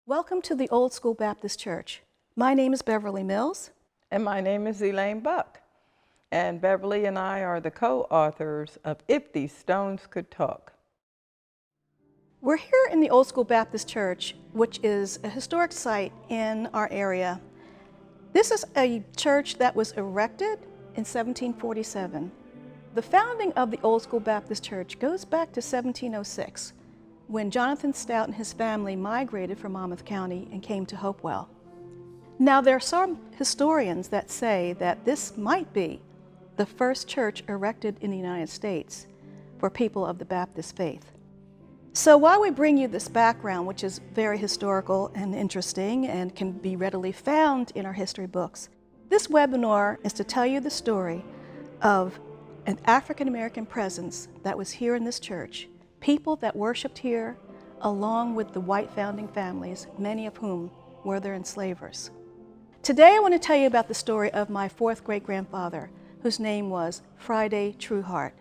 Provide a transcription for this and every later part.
Welcome to the Old School Baptist Church. My name is Beverly Mills. And my name is Elaine Buck. And Beverly and I are the co-authors of If These Stones Could Talk. We're here in the Old School Baptist Church, which is a historic site in our area. This is a church that was erected in 1747. The founding of the Old School Baptist Church goes back to 1706, when Jonathan Stout and his family migrated from Monmouth County and came to Hopewell. Now, there are some historians that say that this might be the first church erected in the United States for people of the Baptist faith. So while we bring you this background, which is very historical and interesting and can be readily found in our history books, this webinar is to tell you the story of an African American presence that was here in this church, people that worshiped here, along with the white founding families, many of whom were their enslavers. Today I want to tell you about the story of my fourth great-grandfather, whose name was Friday Trueheart.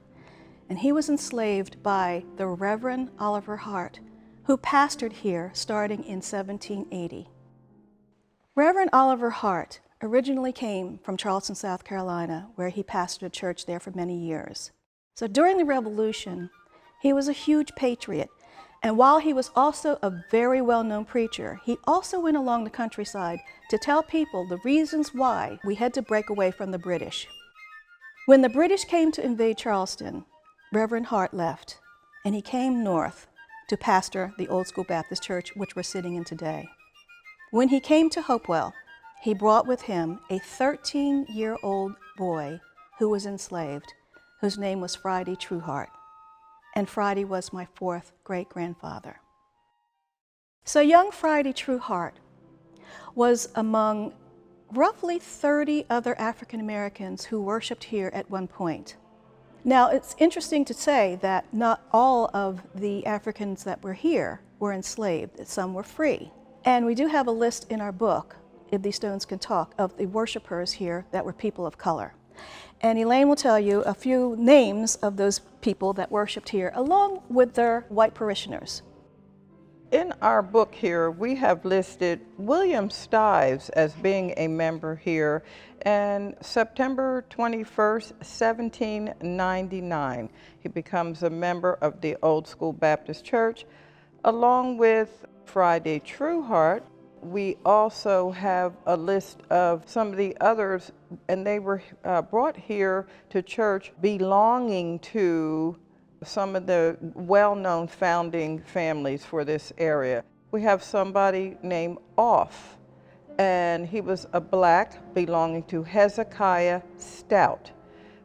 And he was enslaved by the Reverend Oliver Hart, who pastored here starting in 1780. Reverend Oliver Hart originally came from Charleston, South Carolina, where he pastored a church there for many years. So during the Revolution, he was a huge patriot, and while he was also a very well-known preacher, he also went along the countryside to tell people the reasons why we had to break away from the British. When the British came to invade Charleston, Reverend Hart left, and he came north to pastor the Old School Baptist Church, which we're sitting in today. When he came to Hopewell, he brought with him a 13-year-old boy who was enslaved, whose name was Friday Trueheart. And Friday was my fourth great-grandfather. So young Friday Trueheart was among roughly 30 other African Americans who worshiped here at one point. Now, it's interesting to say that not all of the Africans that were here were enslaved, that some were free. And we do have a list in our book, If These Stones Can Talk, of the worshipers here that were people of color. And Elaine will tell you a few names of those people that worshiped here, along with their white parishioners. In our book here, we have listed William Stives as being a member here, and September 21st, 1799, he becomes a member of the Old School Baptist Church, along with Friday Trueheart. We also have a list of some of the others, and they were brought here to church belonging to some of the well-known founding families for this area. We have somebody named Off, and he was a black belonging to Hezekiah Stout.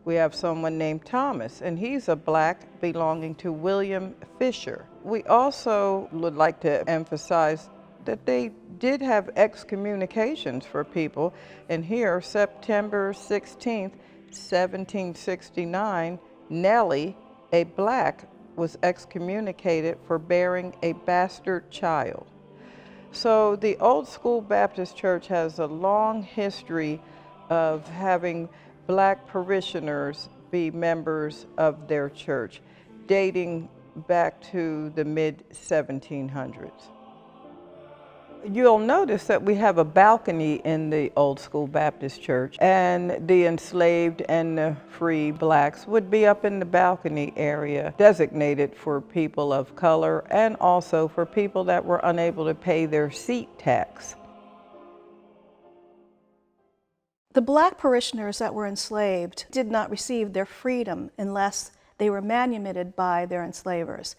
We have someone named Thomas, and he's a black belonging to William Fisher. We also would like to emphasize that they did have excommunications for people, and here, September 16th, 1769, Nellie, a black, was excommunicated for bearing a bastard child. So the Old School Baptist Church has a long history of having black parishioners be members of their church, dating back to the mid-1700s. You'll notice that we have a balcony in the Old School Baptist Church, and the enslaved and the free blacks would be up in the balcony area designated for people of color and also for people that were unable to pay their seat tax. The black parishioners that were enslaved did not receive their freedom unless they were manumitted by their enslavers.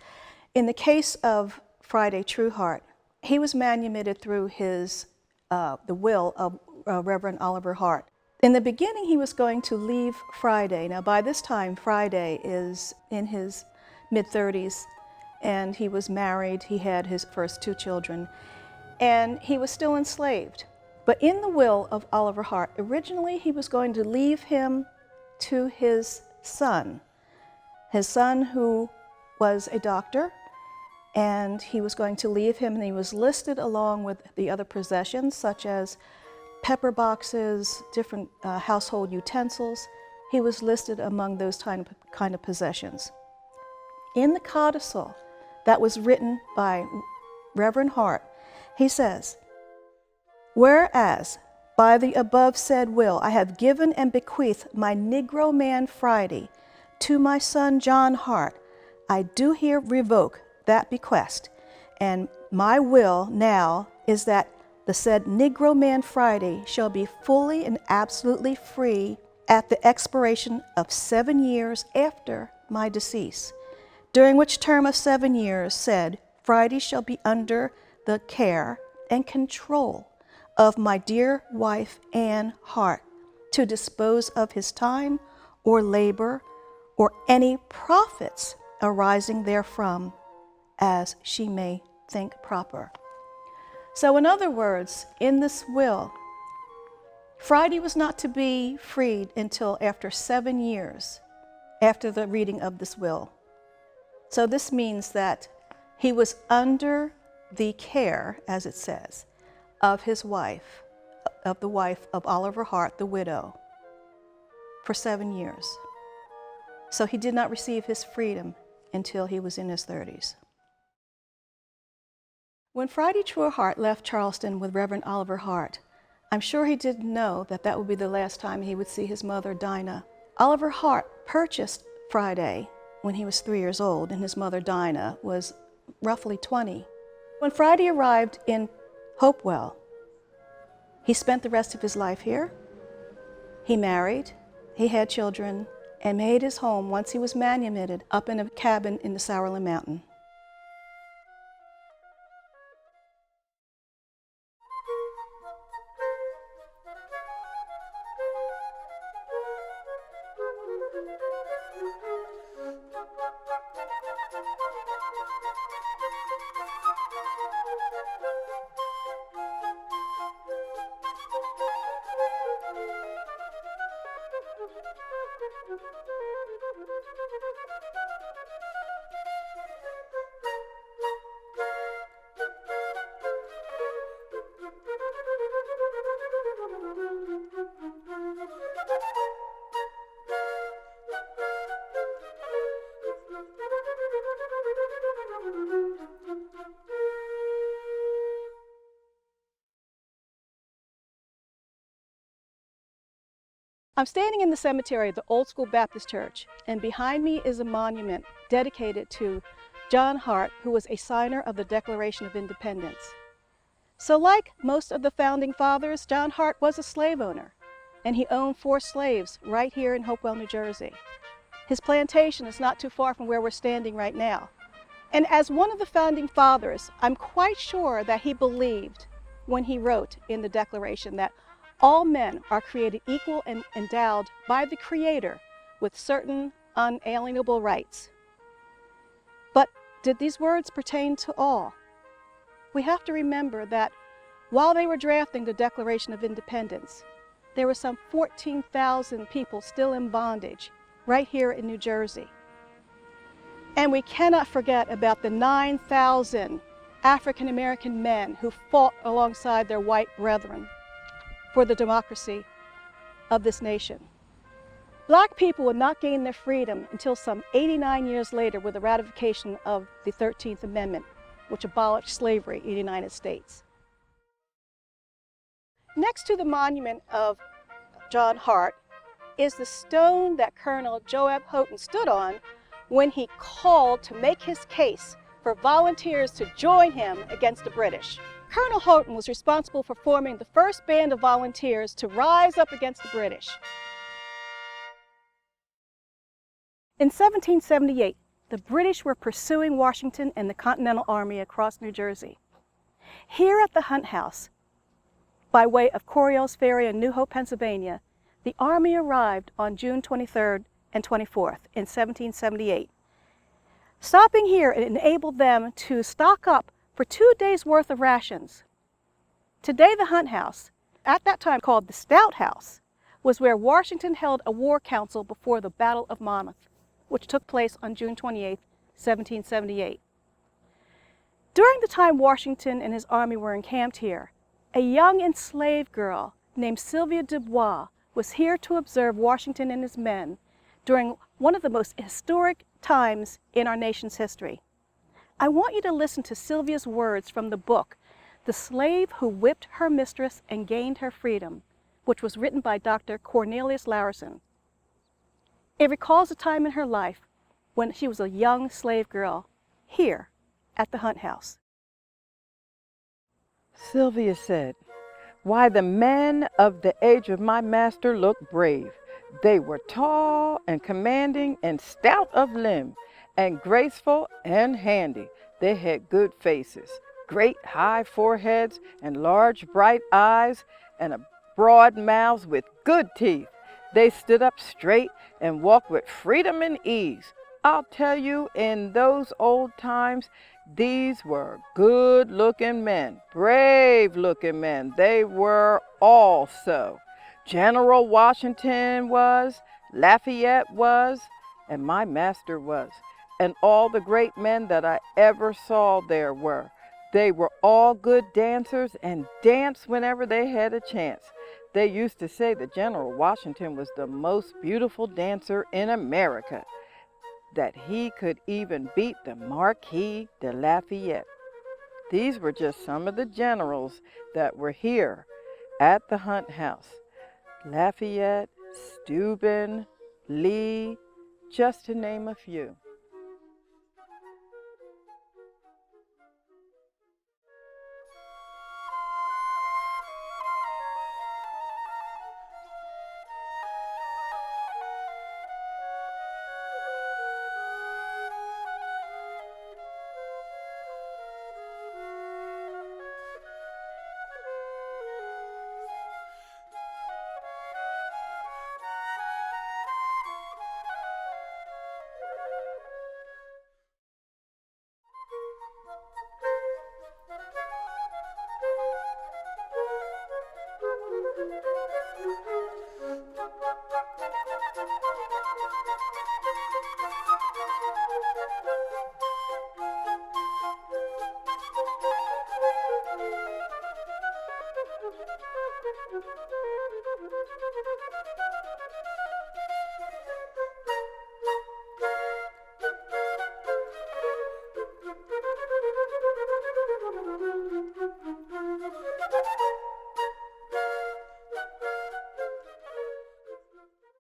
In the case of Friday Trueheart, he was manumitted through the will of Reverend Oliver Hart. In the beginning, he was going to leave Friday. Now, by this time, Friday is in his mid-30s, and he was married. He had his first 2 children, and he was still enslaved. But in the will of Oliver Hart, originally he was going to leave him to his son who was a doctor, and he was going to leave him, and he was listed along with the other possessions, such as pepper boxes, different household utensils. He was listed among those kind of possessions. In the codicil that was written by Reverend Hart, He says, "Whereas by the above said will I have given and bequeathed my Negro man Friday to my son John Hart, I do here revoke that bequest, and my will now is that the said Negro man Friday shall be fully and absolutely free at the expiration of 7 years after my decease, during which term of 7 years said Friday shall be under the care and control of my dear wife Ann Hart, to dispose of his time or labor or any profits arising therefrom, as she may think proper." So in other words, in this will, Friday was not to be freed until after 7 years after the reading of this will. So this means that he was under the care, as it says, of his wife, of the wife of Oliver Hart, the widow, for 7 years. So he did not receive his freedom until he was in his 30s. When Friday Trueheart left Charleston with Reverend Oliver Hart, I'm sure he didn't know that that would be the last time he would see his mother, Dinah. Oliver Hart purchased Friday when he was 3 years old, and his mother, Dinah, was roughly 20. When Friday arrived in Hopewell, he spent the rest of his life here. He married, he had children, and made his home, once he was manumitted, up in a cabin in the Sourland Mountain. I'm standing in the cemetery of the Old School Baptist Church, and behind me is a monument dedicated to John Hart, who was a signer of the Declaration of Independence. So like most of the founding fathers, John Hart was a slave owner, and he owned 4 slaves right here in Hopewell, New Jersey. His plantation is not too far from where we're standing right now. And as one of the founding fathers, I'm quite sure that he believed when he wrote in the Declaration that all men are created equal and endowed by the Creator with certain unalienable rights. But did these words pertain to all? We have to remember that while they were drafting the Declaration of Independence, there were some 14,000 people still in bondage right here in New Jersey. And we cannot forget about the 9,000 African American men who fought alongside their white brethren for the democracy of this nation. Black people would not gain their freedom until some 89 years later with the ratification of the 13th Amendment, which abolished slavery in the United States. Next to the monument of John Hart is the stone that Colonel Joab Houghton stood on when he called to make his case for volunteers to join him against the British. Colonel Houghton was responsible for forming the first band of volunteers to rise up against the British. In 1778, the British were pursuing Washington and the Continental Army across New Jersey. Here at the Hunt House, by way of Coriolis Ferry in New Hope, Pennsylvania, the Army arrived on June 23rd and 24th in 1778. Stopping here, it enabled them to stock up for 2 days' worth of rations. Today, the Hunt House, at that time called the Stout House, was where Washington held a war council before the Battle of Monmouth, which took place on June 28, 1778. During the time Washington and his army were encamped here, a young enslaved girl named Sylvia Dubois was here to observe Washington and his men during one of the most historic times in our nation's history. I want you to listen to Sylvia's words from the book The Slave Who Whipped Her Mistress and Gained Her Freedom, which was written by Dr. Cornelius Larison. It recalls a time in her life when she was a young slave girl here at the Hunt House. Sylvia said, "Why, the men of the age of my master looked brave. They were tall and commanding and stout of limb and graceful and handy. They had good faces, great high foreheads and large bright eyes and a broad mouths with good teeth. They stood up straight and walked with freedom and ease. I'll tell you, in those old times, these were good-looking men, brave-looking men. They were all so. General Washington was, Lafayette was, and my master was, and all the great men that I ever saw there were. They were all good dancers and danced whenever they had a chance. They used to say that General Washington was the most beautiful dancer in America, that he could even beat the Marquis de Lafayette." These were just some of the generals that were here at the Hunt House. Lafayette, Steuben, Lee, just to name a few.